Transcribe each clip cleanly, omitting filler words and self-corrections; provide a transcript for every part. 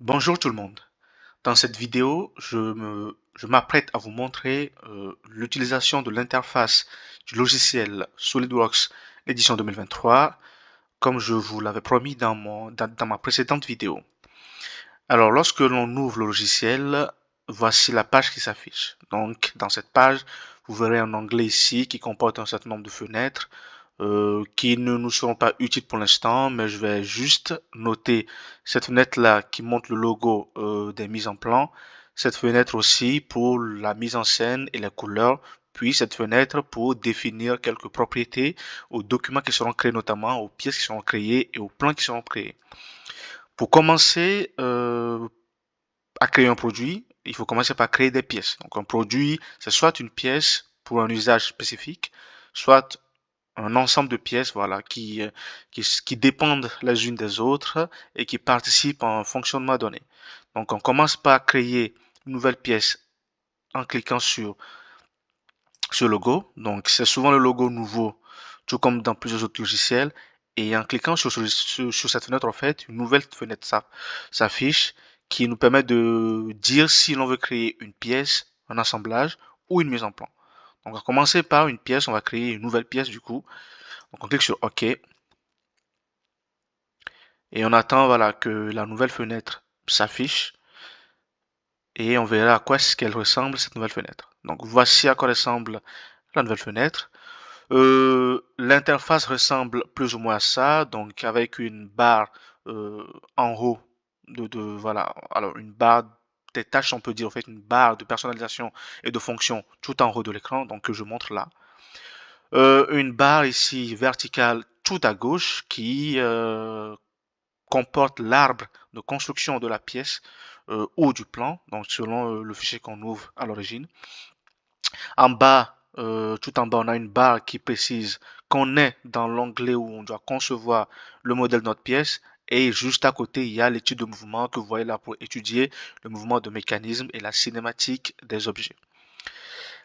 Bonjour tout le monde. Dans cette vidéo, je m'apprête à vous montrer l'utilisation de l'interface du logiciel SolidWorks édition 2023, comme je vous l'avais promis dans ma précédente vidéo. Alors, lorsque l'on ouvre le logiciel, voici la page qui s'affiche. Donc, dans cette page, vous verrez un onglet ici qui comporte un certain nombre de fenêtres qui ne nous seront pas utiles pour l'instant, mais je vais juste noter cette fenêtre-là qui montre le logo des mises en plan, cette fenêtre aussi pour la mise en scène et les couleurs, puis cette fenêtre pour définir quelques propriétés aux documents qui seront créés, notamment aux pièces qui seront créées et aux plans qui seront créés. Pour commencer à créer un produit, il faut commencer par créer des pièces. Donc un produit, c'est soit une pièce pour un usage spécifique, soit un ensemble de pièces voilà, qui dépendent les unes des autres et qui participent à un fonctionnement donné. Donc on commence par créer une nouvelle pièce en cliquant sur ce logo. Donc c'est souvent le logo nouveau, tout comme dans plusieurs autres logiciels. Et en cliquant sur cette fenêtre, en fait, une nouvelle fenêtre s'affiche qui nous permet de dire si l'on veut créer une pièce, un assemblage ou une mise en plan. Donc on va commencer par une pièce, on va créer une nouvelle pièce du coup. Donc on clique sur OK et on attend voilà, que la nouvelle fenêtre s'affiche et on verra à quoi est-ce qu'elle ressemble cette nouvelle fenêtre. Donc voici à quoi ressemble la nouvelle fenêtre. L'interface ressemble plus ou moins à ça, donc avec une barre en haut voilà, alors une barre des tâches, on peut dire en fait une barre de personnalisation et de fonction tout en haut de l'écran, donc que je montre là. Une barre ici verticale tout à gauche qui comporte l'arbre de construction de la pièce ou du plan, donc selon le fichier qu'on ouvre à l'origine. En bas, tout en bas, on a une barre qui précise qu'on est dans l'onglet où on doit concevoir le modèle de notre pièce. Et juste à côté, il y a l'étude de mouvement que vous voyez là pour étudier le mouvement de mécanisme et la cinématique des objets.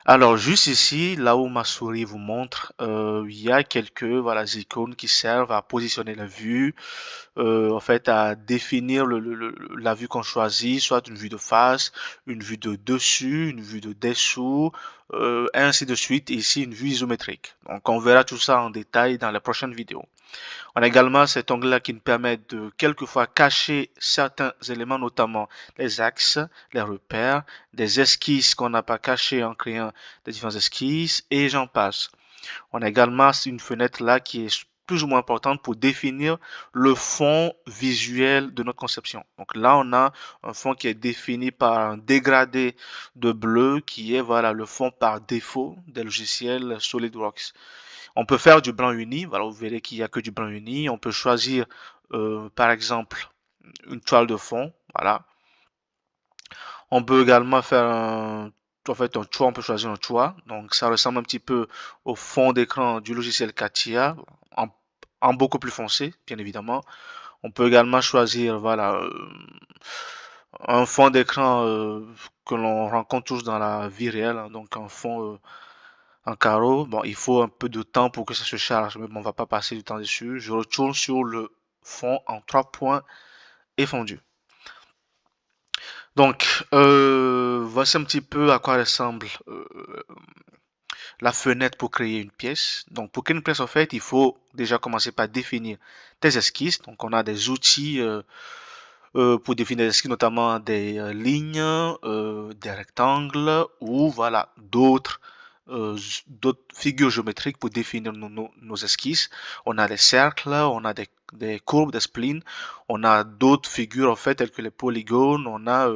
Alors, juste ici, là où ma souris vous montre, il y a quelques voilà, icônes qui servent à positionner la vue, en fait, à définir la vue qu'on choisit, soit une vue de face, une vue de dessus, une vue de dessous, et ainsi de suite. Et ici, une vue isométrique. Donc, on verra tout ça en détail dans la prochaine vidéo. On a également cet onglet-là qui nous permet de quelquefois cacher certains éléments, notamment les axes, les repères, des esquisses qu'on n'a pas cachées en créant des différentes esquisses, et j'en passe. On a également une fenêtre là qui est plus ou moins importante pour définir le fond visuel de notre conception. Donc là, on a un fond qui est défini par un dégradé de bleu qui est voilà le fond par défaut des logiciels SolidWorks. On peut faire du blanc uni. Voilà, vous verrez qu'il n'y a que du blanc uni. On peut choisir, par exemple, une toile de fond. Voilà. On peut également faire en fait, un choix. On peut choisir un choix. Donc, ça ressemble un petit peu au fond d'écran du logiciel CATIA, en, en beaucoup plus foncé, bien évidemment. On peut également choisir, voilà, un fond d'écran que l'on rencontre tous dans la vie réelle, hein, donc un fond en carreau. Bon, il faut un peu de temps pour que ça se charge, mais bon, on va pas passer du temps dessus. Je retourne sur le fond en 3 points et fondu. Donc, voici un petit peu à quoi ressemble la fenêtre pour créer une pièce. Donc, pour créer une pièce, en fait, il faut déjà commencer par définir des esquisses. Donc, on a des outils pour définir des esquisses, notamment des lignes, des rectangles ou voilà d'autres figures géométriques pour définir nos esquisses. On a des cercles, on a des courbes, des splines, on a d'autres figures en fait telles que les polygones, on a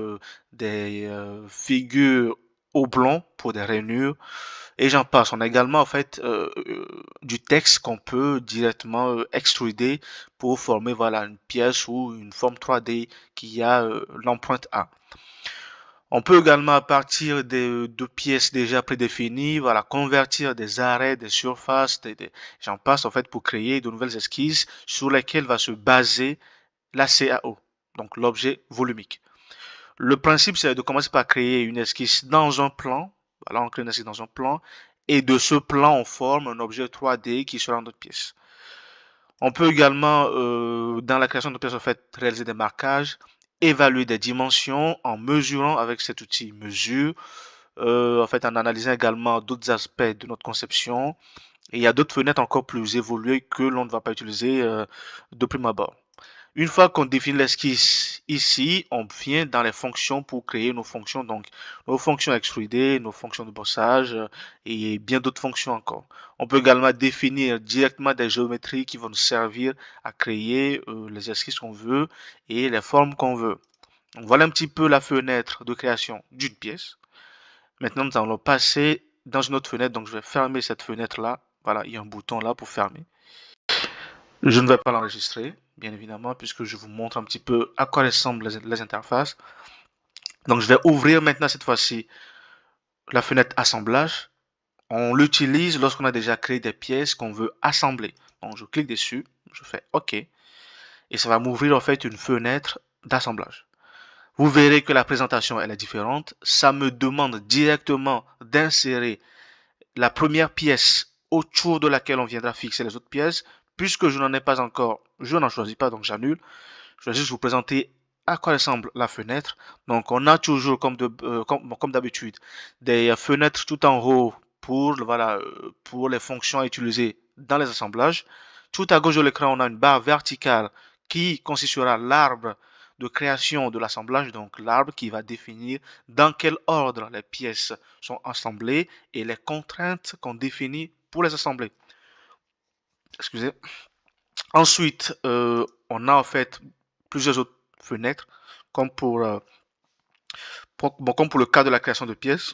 des figures oblongs pour des rainures et j'en passe. On a également en fait du texte qu'on peut directement extruder pour former voilà une pièce ou une forme 3D qui a l'empreinte A. On peut également à partir de pièces déjà prédéfinies, voilà, convertir des arrêts, des surfaces, j'en passe en fait pour créer de nouvelles esquisses sur lesquelles va se baser la CAO, donc l'objet volumique. Le principe, c'est de commencer par créer une esquisse dans un plan. Voilà, on crée une esquisse dans un plan. Et de ce plan, on forme un objet 3D qui sera notre pièce. On peut également, dans la création de pièces, en fait, réaliser des marquages évaluer des dimensions en mesurant avec cet outil mesure, en fait en analysant également d'autres aspects de notre conception. Et il y a d'autres fenêtres encore plus évoluées que l'on ne va pas utiliser de prime abord. Une fois qu'on définit l'esquisse ici, on vient dans les fonctions pour créer nos fonctions, donc nos fonctions extrudées, nos fonctions de bossage et bien d'autres fonctions encore. On peut également définir directement des géométries qui vont nous servir à créer les esquisses qu'on veut et les formes qu'on veut. Donc voilà un petit peu la fenêtre de création d'une pièce. Maintenant, nous allons passer dans une autre fenêtre, donc je vais fermer cette fenêtre-là. Voilà, il y a un bouton là pour fermer. Je ne vais pas l'enregistrer, bien évidemment, puisque je vous montre un petit peu à quoi ressemblent les interfaces. Donc, je vais ouvrir maintenant cette fois-ci la fenêtre assemblage. On l'utilise lorsqu'on a déjà créé des pièces qu'on veut assembler. Donc, je clique dessus, je fais OK, et ça va m'ouvrir en fait une fenêtre d'assemblage. Vous verrez que la présentation elle est différente. Ça me demande directement d'insérer la première pièce autour de laquelle on viendra fixer les autres pièces. Puisque je n'en ai pas encore, je n'en choisis pas, donc j'annule. Je vais juste vous présenter à quoi ressemble la fenêtre. Donc, on a toujours, comme d'habitude, des fenêtres tout en haut pour, voilà, pour les fonctions à utiliser dans les assemblages. Tout à gauche de l'écran, on a une barre verticale qui constituera l'arbre de création de l'assemblage, donc l'arbre qui va définir dans quel ordre les pièces sont assemblées et les contraintes qu'on définit pour les assembler. Excusez. Ensuite, on a en fait plusieurs autres fenêtres, comme comme pour le cas de la création de pièces.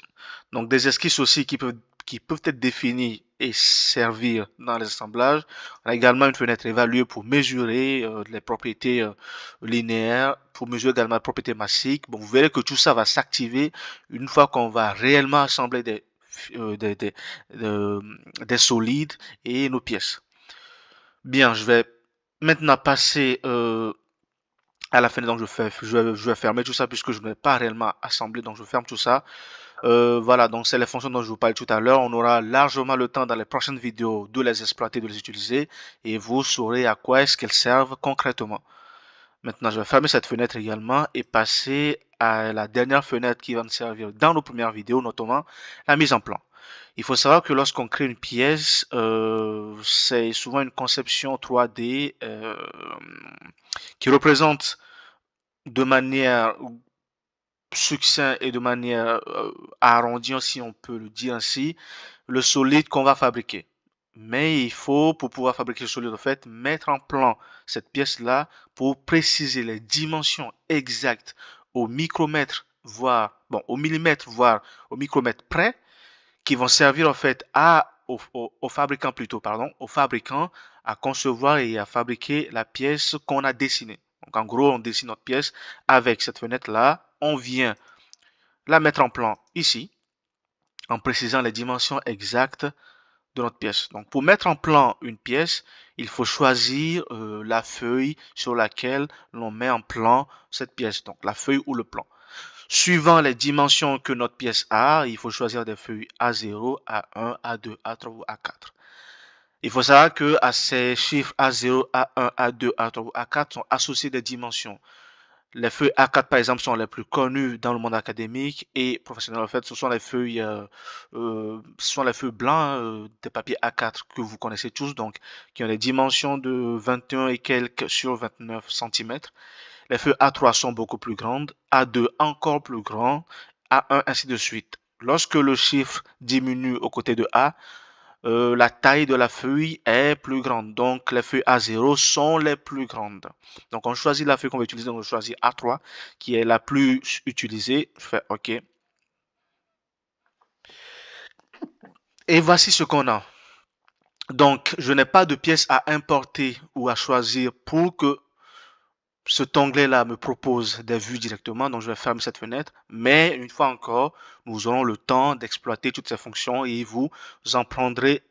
Donc des esquisses aussi qui peuvent être définies et servir dans les assemblages. On a également une fenêtre évaluée pour mesurer les propriétés linéaires, pour mesurer également les propriétés massiques. Bon, vous verrez que tout ça va s'activer une fois qu'on va réellement assembler euh, des, des, euh, des solides et nos pièces. Bien, je vais maintenant passer à la fin. Donc je vais fermer tout ça puisque je ne vais pas réellement assembler. Donc je ferme tout ça. Voilà, donc c'est les fonctions dont je vous parlais tout à l'heure. On aura largement le temps dans les prochaines vidéos de les exploiter, de les utiliser. Et vous saurez à quoi est-ce qu'elles servent concrètement. Maintenant, je vais fermer cette fenêtre également et passer à la dernière fenêtre qui va nous servir dans nos premières vidéos, notamment la mise en plan. Il faut savoir que lorsqu'on crée une pièce, c'est souvent une conception 3D qui représente de manière succincte et de manière arrondie, si on peut le dire ainsi, le solide qu'on va fabriquer. Mais il faut, pour pouvoir fabriquer le solide, en fait, mettre en plan cette pièce-là pour préciser les dimensions exactes au micromètre, voire, bon, au millimètre, voire au micromètre près, qui vont servir en fait au fabricant plutôt, pardon, au fabricant à concevoir et à fabriquer la pièce qu'on a dessinée. Donc en gros, on dessine notre pièce avec cette fenêtre-là. On vient la mettre en plan ici, en précisant les dimensions exactes de notre pièce. Donc pour mettre en plan une pièce, il faut choisir la feuille sur laquelle l'on met en plan cette pièce. Donc la feuille ou le plan. Suivant les dimensions que notre pièce a, il faut choisir des feuilles A0, A1, A2, A3 ou A4. Il faut savoir que à ces chiffres A0, A1, A2, A3 ou A4 sont associés des dimensions. Les feuilles A4, par exemple, sont les plus connues dans le monde académique et professionnel. En fait, ce sont les feuilles blancs des papiers A4 que vous connaissez tous, donc qui ont des dimensions de 21 et quelques sur 29 cm. Les feuilles A3 sont beaucoup plus grandes, A2 encore plus grand, A1 ainsi de suite. Lorsque le chiffre diminue aux côtés de A, la taille de la feuille est plus grande. Donc les feuilles A0 sont les plus grandes. Donc on choisit la feuille qu'on va utiliser. Donc on choisit A3 qui est la plus utilisée. Je fais OK. Et voici ce qu'on a. Donc je n'ai pas de pièces à importer ou à choisir pour que cet onglet-là me propose des vues directement, donc je vais fermer cette fenêtre. Mais une fois encore, nous aurons le temps d'exploiter toutes ces fonctions et vous en prendrez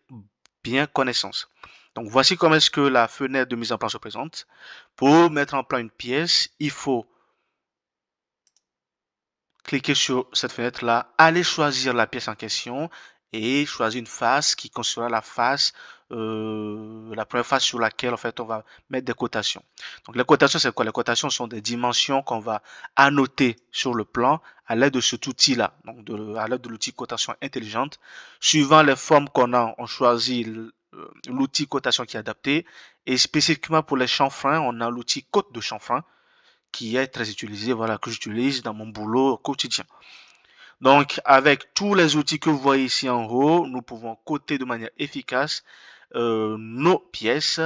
bien connaissance. Donc voici comment est-ce que la fenêtre de mise en plan se présente. Pour mettre en plan une pièce, il faut cliquer sur cette fenêtre-là, aller choisir la pièce en question et choisir une face qui constituera la face la première phase sur laquelle en fait on va mettre des cotations. Donc les cotations, c'est quoi? Les cotations sont des dimensions qu'on va annoter sur le plan à l'aide de cet outil-là, donc à l'aide de l'outil cotation intelligente. Suivant les formes qu'on a, on choisit l'outil cotation qui est adapté. Et spécifiquement pour les chanfreins, on a l'outil cote de chanfrein qui est très utilisé, voilà, que j'utilise dans mon boulot quotidien. Donc, avec tous les outils que vous voyez ici en haut, nous pouvons coter de manière efficace nos pièces,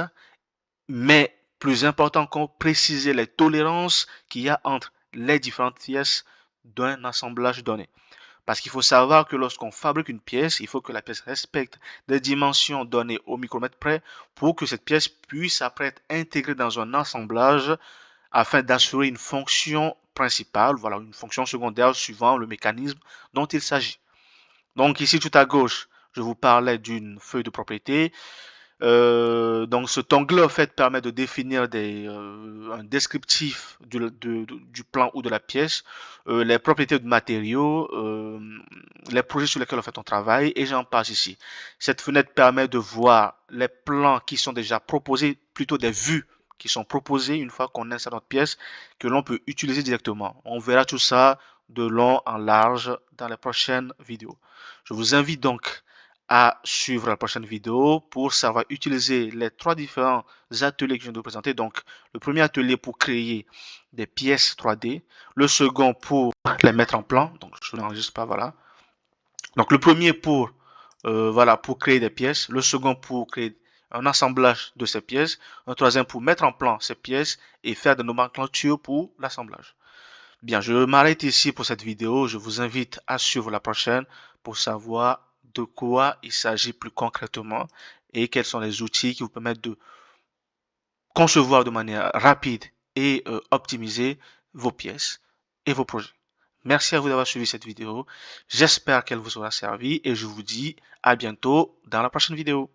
mais plus important encore, préciser les tolérances qu'il y a entre les différentes pièces d'un assemblage donné. Parce qu'il faut savoir que lorsqu'on fabrique une pièce, il faut que la pièce respecte des dimensions données au micromètre près pour que cette pièce puisse après être intégrée dans un assemblage afin d'assurer une fonction principale, voilà, une fonction secondaire suivant le mécanisme dont il s'agit. Donc ici tout à gauche, je vous parlais d'une feuille de propriété. Donc cet onglet en fait permet de définir un descriptif du plan ou de la pièce, les propriétés de matériaux, les projets sur lesquels en fait on travaille et j'en passe ici. Cette fenêtre permet de voir les plans qui sont déjà proposés, plutôt des vues qui sont proposées une fois qu'on installe notre pièce que l'on peut utiliser directement. On verra tout ça de long en large dans les prochaines vidéos. Je vous invite donc à suivre la prochaine vidéo pour savoir utiliser les trois différents ateliers que je viens de vous présenter. Donc, le premier atelier pour créer des pièces 3D, le second pour les mettre en plan, donc je n'enregistre pas, voilà. Donc, le premier pour, voilà, pour créer des pièces, le second pour créer un assemblage de ces pièces, un troisième pour mettre en plan ces pièces et faire des nomenclatures pour l'assemblage. Bien, je m'arrête ici pour cette vidéo. Je vous invite à suivre la prochaine pour savoir de quoi il s'agit plus concrètement et quels sont les outils qui vous permettent de concevoir de manière rapide et optimiser vos pièces et vos projets. Merci à vous d'avoir suivi cette vidéo. J'espère qu'elle vous aura servi et je vous dis à bientôt dans la prochaine vidéo.